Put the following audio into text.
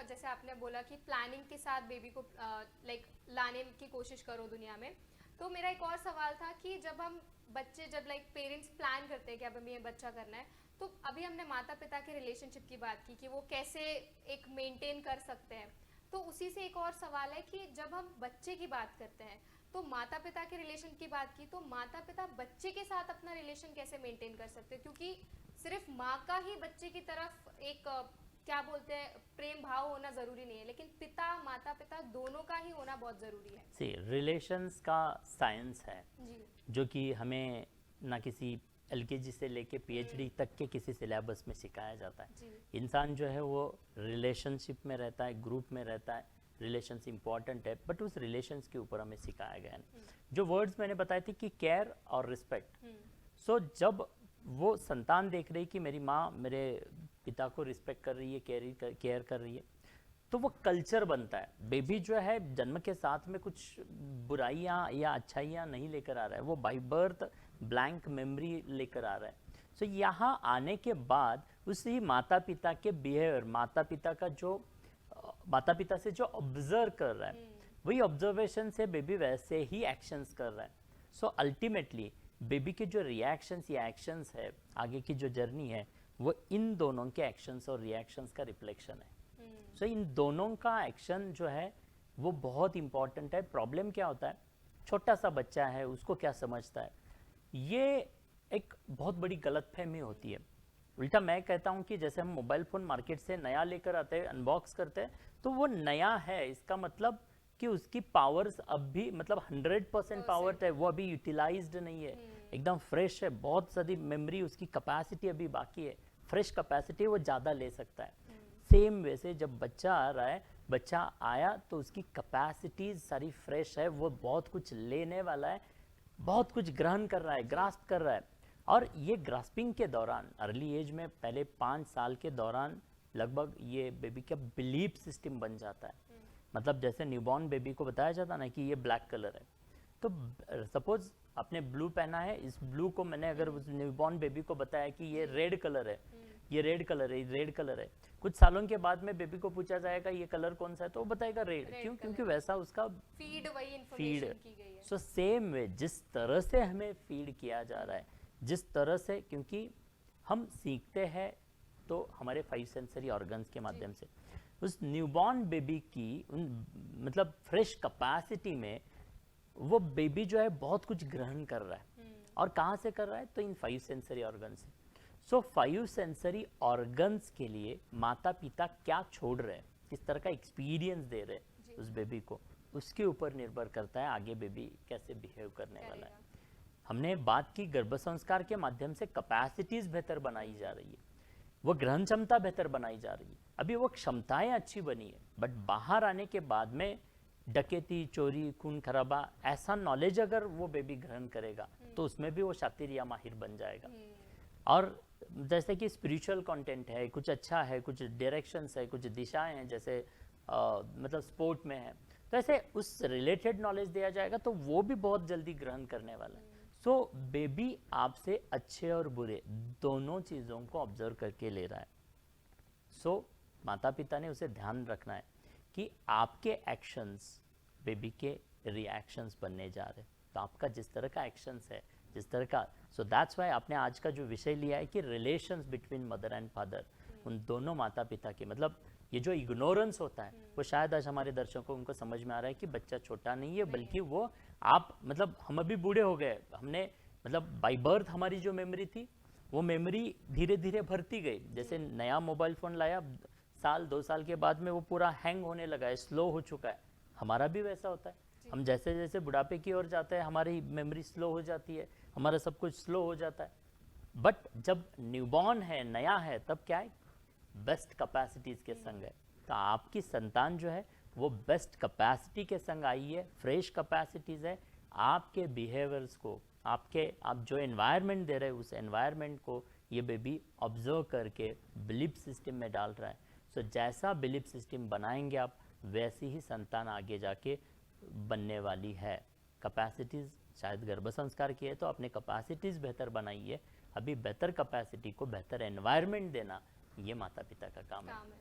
जैसे आपने बोला कि प्लानिंग के साथ बेबी को लाइक लाने की कोशिश करो दुनिया में, तो मेरा एक और सवाल था कि जब हम बच्चे जब लाइक पेरेंट्स प्लान करते हैं कि अब हमें ये बच्चा करना है, तो अभी हमने माता पिता के रिलेशनशिप की बात की कि वो कैसे एक मेंटेन कर सकते हैं, तो उसी से एक और सवाल है कि जब हम बच्चे की बात करते हैं तो माता पिता के रिलेशन की बात की, तो माता पिता बच्चे के साथ अपना रिलेशन कैसे मेंटेन कर सकते हैं, क्योंकि सिर्फ माँ का ही बच्चे की तरफ एक क्या बोलते हैं प्रेम भाव होना जरूरी नहीं है, लेकिन पिता माता पिता दोनों का ही होना बहुत जरूरी है। सी रिलेशंस का साइंस है जी जो कि हमें ना किसी एलकेजी से लेके पीएचडी तक के किसी सिलेबस में सिखाया जाता है। जी इंसान जो है वो रिलेशनशिप में रहता है, ग्रुप में रहता है, रिलेशंस इंपॉर्टेंट है, बट उस रिलेशंस के ऊपर हमें सिखाया गया है। जो वर्ड्स मैंने बताए थे कि केयर और रिस्पेक्ट, सो जब वो संतान देख रही कि मेरी माँ मेरे पिता को रिस्पेक्ट कर रही है, केयर कर रही है, तो वो कल्चर बनता है। बेबी जो है जन्म के साथ में कुछ बुराइयां या अच्छाइयां नहीं लेकर आ रहा है, वो बाय बर्थ ब्लैंक मेमोरी लेकर आ रहा है। सो यहाँ आने के बाद उसी माता पिता के बिहेवियर, माता पिता से जो ऑब्जर्व कर रहा है, वही ऑब्जर्वेशन से बेबी वैसे ही एक्शंस कर रहा है। सो अल्टीमेटली बेबी के जो रिएक्शंस या एक्शंस है, आगे की जो जर्नी है, वो इन दोनों के एक्शंस और रिएक्शंस का रिफ्लेक्शन है। सो इन दोनों का एक्शन जो है वो बहुत इंपॉर्टेंट है। प्रॉब्लम क्या होता है, छोटा सा बच्चा है, उसको क्या समझता है, ये एक बहुत बड़ी गलतफहमी होती है। उल्टा मैं कहता हूँ कि जैसे हम मोबाइल फ़ोन मार्केट से नया लेकर आते हैं, अनबॉक्स करते हैं, तो वो नया है, इसका मतलब कि उसकी पावर्स अब भी मतलब 100% पावर है, वो अभी यूटिलाइज्ड नहीं है, एकदम फ्रेश है, बहुत सारी मेमोरी, उसकी कैपेसिटी अभी बाकी है, फ्रेश कैपेसिटी वो ज़्यादा ले सकता है। सेम वैसे जब बच्चा आ रहा है, बच्चा आया तो उसकी कैपेसिटीज सारी फ्रेश है, वो बहुत कुछ लेने वाला है, बहुत कुछ ग्रहण कर रहा है, ग्रास्प कर रहा है। और ये ग्रास्पिंग के दौरान अर्ली एज में पहले 5 साल के दौरान लगभग ये बेबी का बिलीफ सिस्टम बन जाता है। मतलब जैसे न्यूबॉर्न बेबी को बताया जाता ना कि ये ब्लैक कलर है, तो सपोज आपने ब्लू पहना है, इस ब्लू को मैंने अगर उस न्यूबॉर्न बेबी को बताया कि ये रेड कलर है, ये रेड कलर है, रेड कलर है, कुछ सालों के बाद में बेबी को पूछा जाएगा ये कलर कौन सा है, तो वो बताएगा रेड। क्यों? क्योंकि वैसा उसका फीड वही फीड। इंफॉर्मेशन की गई है। सो सेम वे जिस तरह से हमें फीड किया जा रहा है, जिस तरह से, क्योंकि हम सीखते हैं तो हमारे 5 सेंसरी ऑर्गन्स के माध्यम से, उस न्यूबॉर्न बेबी की मतलब फ्रेश कैपेसिटी में वो बेबी जो है बहुत कुछ ग्रहण कर रहा है। और कहाँ से कर रहा है, तो इन 5 सेंसरी ऑर्गन से। सो 5 सेंसरी ऑर्गन्स के लिए माता पिता क्या छोड़ रहे हैं, किस तरह का एक्सपीरियंस दे रहे हैं उस बेबी को, उसके ऊपर निर्भर करता है आगे बेबी कैसे बिहेव करने वाला है। हमने बात की गर्भ संस्कार के माध्यम से कैपेसिटीज बेहतर बनाई जा रही है, वो ग्रहण क्षमता बेहतर बनाई जा रही है, अभी वो क्षमताएं अच्छी बनी है, बट बाहर आने के बाद में डकैती, चोरी, खून खराबा, ऐसा नॉलेज अगर वो बेबी ग्रहण करेगा तो उसमें भी वो शातिर या माहिर बन जाएगा। और जैसे कि स्पिरिचुअल कंटेंट है, कुछ अच्छा है, कुछ डायरेक्शंस है, कुछ दिशाएं हैं, जैसे मतलब स्पोर्ट में है, तो ऐसे उस रिलेटेड नॉलेज दिया जाएगा तो वो भी बहुत जल्दी ग्रहण करने वाला है। सो बेबी आपसे अच्छे और बुरे दोनों चीज़ों को ऑब्जर्व करके ले रहा है। सो माता पिता ने उसे ध्यान रखना है कि आपके एक्शंस बेबी के रिएक्शंस बनने जा रहे हैं। तो आपका जिस तरह का एक्शंस है, जिस तरह का, सो दैट्स वाई आपने आज का जो विषय लिया है कि relations between mother and father, उन दोनों माता पिता के, मतलब ये जो इग्नोरेंस होता है वो शायद आज हमारे दर्शकों उनको समझ में आ रहा है कि बच्चा छोटा नहीं है, बल्कि वो आप मतलब हम अभी बूढ़े हो गए, हमने मतलब बाय बर्थ हमारी जो मेमोरी थी वो मेमोरी धीरे धीरे भरती गई। जैसे नया मोबाइल फ़ोन लाया, साल 2 साल के बाद में वो पूरा हैंग होने लगा है, स्लो हो चुका है। हमारा भी वैसा होता है, हम जैसे जैसे बुढ़ापे की ओर जाते हैं हमारी मेमोरी स्लो हो जाती है, हमारा सब कुछ स्लो हो जाता है। बट जब न्यूबॉर्न है, नया है, तब क्या है, बेस्ट कैपेसिटीज़ के संग है। तो आपकी संतान जो है वो बेस्ट कैपेसिटी के संग आई है, फ्रेश कैपेसिटीज़ है। आपके बिहेवियर्स को, आप जो एनवायरनमेंट दे रहे हैं उस एनवायरनमेंट को ये बेबी ऑब्जर्व करके बिलीफ सिस्टम में डाल रहा है। सो जैसा बिलीफ सिस्टम बनाएंगे आप, वैसी ही संतान आगे जाके बनने वाली है। कैपेसिटीज़ शायद गर्भ संस्कार की है तो अपने कैपेसिटीज़ बेहतर बनाइए, अभी बेहतर कैपेसिटी को बेहतर एनवायरनमेंट देना ये माता पिता का काम है।